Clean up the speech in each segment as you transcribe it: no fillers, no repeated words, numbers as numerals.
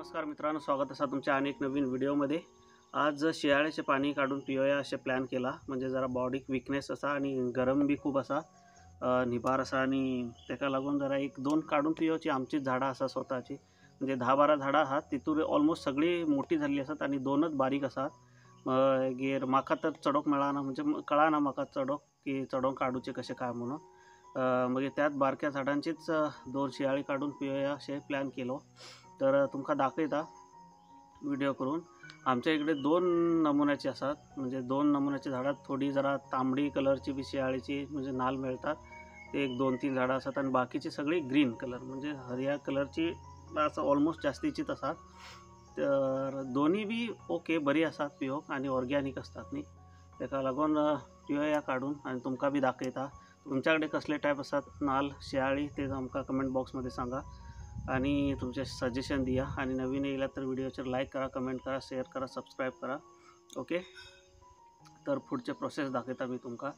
नमस्कार मित्रांनो, स्वागत असा तुमच्या अनेक नवीन व्हिडिओमध्ये। आज शियाळ्याचे पाणी काढून पिऊया असे प्लॅन केला। म्हणजे जरा बॉडीक विकनेस असा आणि गरम बी खूप असा निभार असा आणि त्याका लागून जरा एक दोन काढून पिऊची आमची झाडा असा स्वतःची म्हणजे 10-12 झाडा आहात। तितून ऑलमोस्ट सगळी मोठी झाली असतात आणि दोनच बारीक असतात। गिर माका तर चढोक मिळाना म्हणजे कळाना माका चढोक की चढोक काढूचे कसे काय म्हणून। मग त्यात बारक्या झाडांचीच दोन शियाळी काढून पिऊया असे प्लॅन केलो। तर तुमका दाखयता व्हिडिओ करून। आमच्या इकडे दोन नमुन्याचे असतात, म्हणजे दोन नमुन्याची झाडात थोडी जरा तांबडी कलरची बी शियाळीची म्हणजे नाल मिळतात। ते एक 2-3 झाडं असतात आणि बाकीची सगळी ग्रीन कलर म्हणजे हरिया कलरची असं ऑलमोस्ट जास्तीचीच असतात। तर दोन्ही बी ओके बरी असतात पिवक आणि ऑर्गॅनिक असतात नी। त्याका लागून पिऊया काढून आणि तुमका बी दाखयता। तुमच्याकडे कसले टाईप असतात नाल शियाळी ते आमका कमेंट बॉक्समध्ये सांगा आणि तुमचे सजेशन द्या। आणि नवीन येईल तर व्हिडिओचे लाईक करा, कमेंट करा, शेअर करा, सबस्क्राईब करा। ओके, तर पुढचे प्रोसेस दाखवता मी तुमका।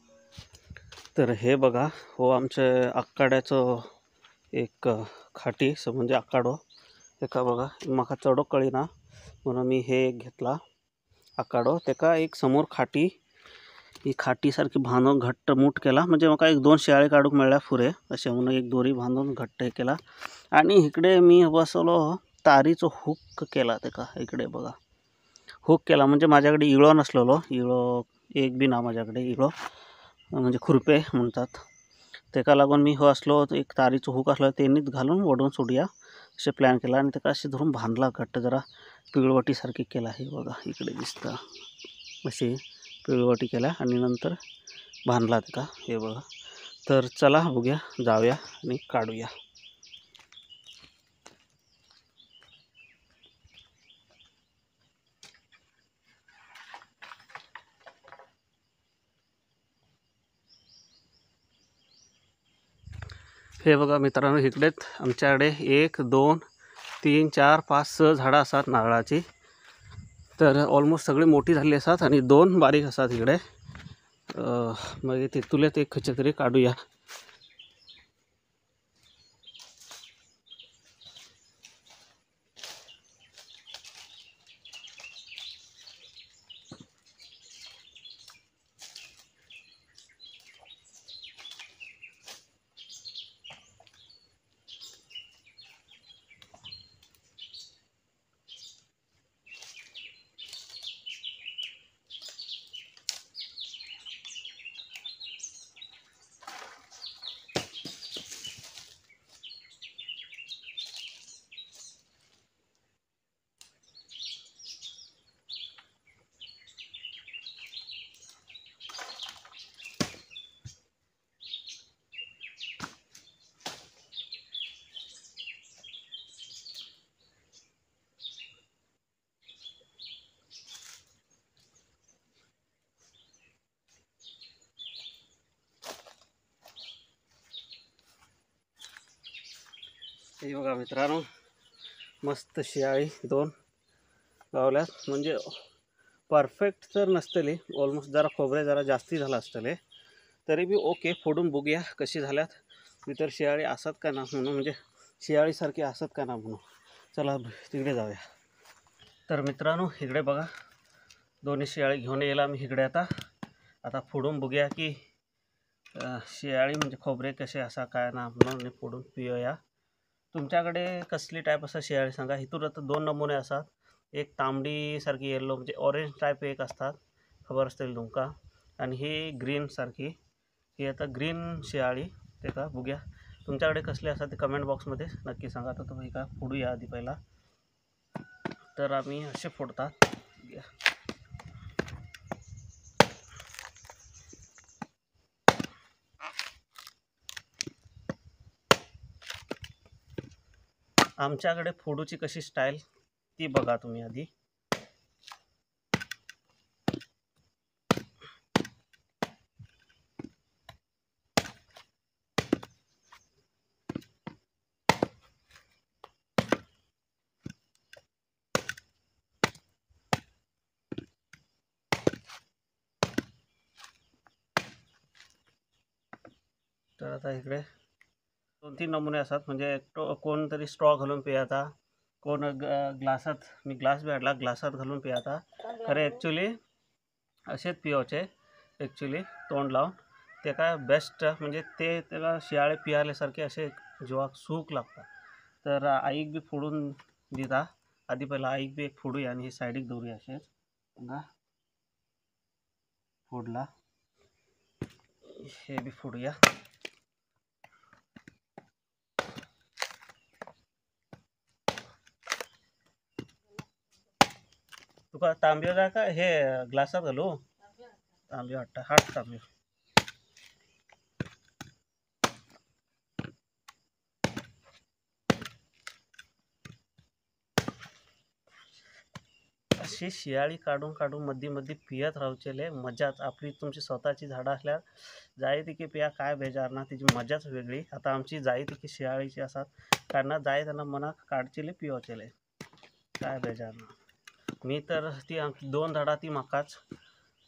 तर हे बघा, हो आमचे आकाड्याचं एक खाटी म्हणजे आकाडो एका बघा माका चढो कळीना म्हणून मी हे एक घेतला आकाडो। त्याका एक समोर खाटी ही खाटी सारखी बांधून घट्ट मूठ केला म्हणजे मका एक दोन शियाळे काढूक मिळल्या पुरे असे म्हणून एक दोरी बांधून घट्ट हे केला। आणि इकडे मी बसवलो तारीचो हुक केला त्याका। इकडे बघा हुक केला म्हणजे माझ्याकडे इळो नसलेलो, इळो एक बी ना माझ्याकडे इळो म्हणजे खुरपे म्हणतात। त्याका लागून मी हो असलो एक तारीचो हुक असलो तेनीच घालून ओढून सोडूया असे प्लॅन केला आणि त्याका असे धरून बांधला घट्ट जरा पिळवटी सारखी केला। हे बघा इकडे दिसतं अशी पिळवटी केला आणि नंतर बांधला त्याका। हे बघा, तर चला बघूया, जाऊया आणि काढूया। हे बघा मित्रांनो, इकडेच आमच्याकडे 1 2 3 4 5 6 झाडं असतात नारळाची। तर ऑलमोस्ट सगळी मोठी झाली असतात आणि दोन बारीक असतात इकडे। मग तिथूलेच एक खचे तरी काढूया। हे बघा मित्रांनो, मस्त शियाळी दोन गावल्यात। म्हणजे परफेक्ट तर नसतले, ऑलमोस्ट जरा खोबरे जरा जास्ती झाला असतले तरी बी ओके। फोडून बघूया कशी झाल्यात। मी तर शियाळी असत का ना म्हणून म्हणजे शियाळीसारखी असत का ना म्हणून चला तिकडे जाऊया। तर मित्रांनो इकडे बघा दोन्ही शियाळी घेऊन येला मी इकडे। आता फोडून बघूया की शियाळी म्हणजे खोबरे कसे असा काय ना म्हणून फोडून पिऊया। तुमच्याकडे कसली टाईप असा शियाळी सांगा। इथून आता दोन नमुने असतात, एक तांबडी सारखी येलो म्हणजे ऑरेंज टाईप एक असतात, खबर असतील तुमका, आणि ही ग्रीन सारखी ही आता ग्रीन शियाळी। ते का बघूया तुमच्याकडे कसले असतात ते कमेंट बॉक्समध्ये नक्की सांगा। तर तुम्ही का फोडूया आधी पहिला। तर आम्ही असे फोडतात। आमच्याकडे फोडूची कशी स्टाईल ती बघा तुम्ही आधी। तर आता इकडे 2-3 नमुने असतात, म्हणजे कोणतरी स्ट्रॉ घालून पियाचा, कोण ग्लासात, मी ग्लास बी आणला, ग्लासात घालून पियाता. खरे ॲक्च्युली असेच पिवायचे ॲक्च्युली तोंड लावून. ते काय बेस्ट म्हणजे ते त्याला शियाळे पियाल्यासारखे असे जीवाक सूख लागतात. तर आईक बी फोडून दिता. आधी पहिला आईक बी एक फोडूया आणि हे साईडीक दौरूया असेच. बघा फोडला, हे बी फोडूया. तुका तांब्यो जाय का हे ग्लासात घालू? तांब्यो हाडटा, हाड तांब्यो. अशी शियाळी काढून काढून मध्ये मध्ये पियत राहचेले. मजाच आपली. तुमची स्वतःची झाडं असल्यावर जाय तिकी पिया, काय बेजार ना, तिची मजाच वेगळी. आता आमची जाय तिकी शियाळीची असतात, कारण जाय त्यांना मनाक काढचेले पिवचेले, काय बेजार ना. मी तर ती 2 झाडां ती म्हाकाच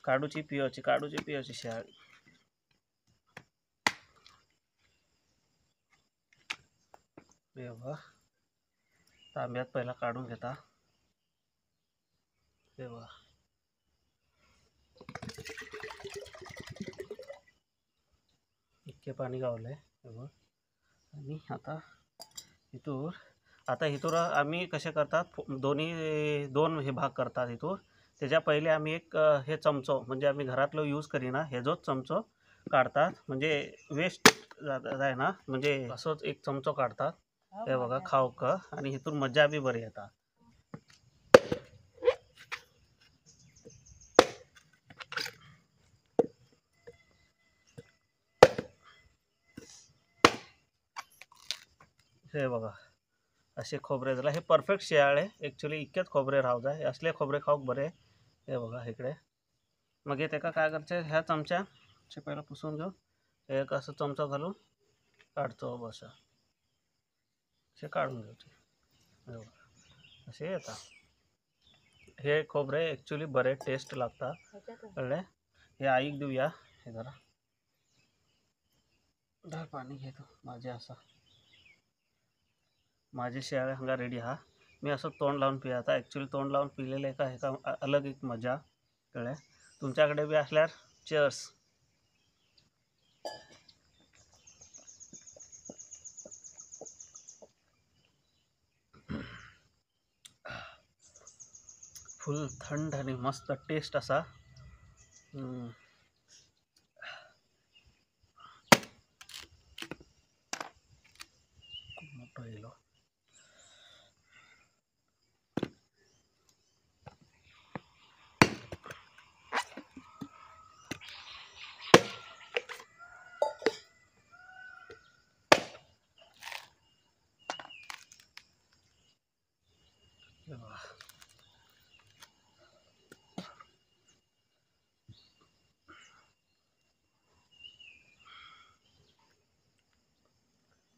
काढूची पिवची शियाळी. हे बघा तांब्यात पहिला काढून घेता. हे बघा इतके पाणी गावलंय. हे बघ. आणि आता हितूर आम्ही कसे करतात, दोन हे भाग करतात हितूर. त्याच्या पहिले आम्ही एक हे चमचो, म्हणजे आम्ही घरातलो यूज करीना हेजोच चमचो काढतात, म्हणजे वेस्ट जाय ना, म्हणजे असोच एक चमचो काढतात. हे बघा खाऊक, आणि हितून मजा बी बरी येतात. हे बघा असे खोबरे झाला. हे परफेक्ट शियाळे ॲक्च्युली. इतकेच खोबरे राहू जाय, असले खोबरे खाऊक बरे. हे बघा इकडे. मग हे त्याका काय करायचे, ह्या चमच्याचे पहिला पुसून घेऊ. एक असं चमचा घालून काढतो बस, असे काढून घ्यायचे. हे बघा असे येतात. हे खोबरे ॲक्च्युली बरे टेस्ट लागतात, कळले. हे आईक देऊया. हे जरा धर पाणी घेतो माझे. असा माझे शियाळे हंगा रेडी हा. मी असं तोंड लावून पियाता. ॲक्च्युली तोंड लावून पिलेलं का हे का अलग एक मजा, कळले. तुमच्याकडे बी असल्यावर चेअर्स. फुल थंड आणि मस्त टेस्ट असा. खूप मोठं गेलो.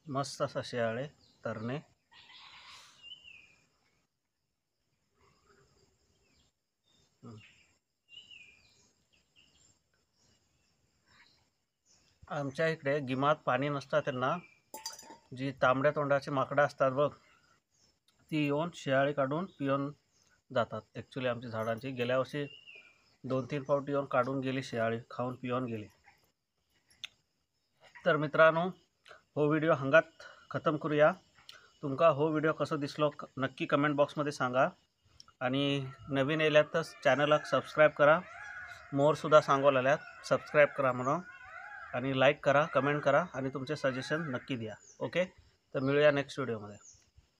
मस्त असा शियाळे तरणे. आमच्या इकडे गिमात पाणी नसतं त्यांना जी तांबड्या तोंडाची माकडं असतात बघ, ती येऊन शियाळी काढून पिऊन जातात. ॲक्च्युली आमच्या झाडांची गेल्या वर्षी 2-3 पावटी येऊन काढून गेली शियाळी, खाऊन पिऊन गेली. तर मित्रांनो हो व्हिडिओ हंगात खतम करूया. तुमका हो व्हिडिओ कसो दिसलो नक्की कमेंट बॉक्समध्ये सांगा. आणि नवीन येल्यात तर चॅनलला सबस्क्राईब करा. मोरसुद्धा सांगू लागल्यात सबस्क्राईब करा म्हणून. आणि लाईक करा, कमेंट करा आणि तुमचे सजेशन नक्की द्या. ओके, तर मिळूया नेक्स्ट व्हिडिओमध्ये.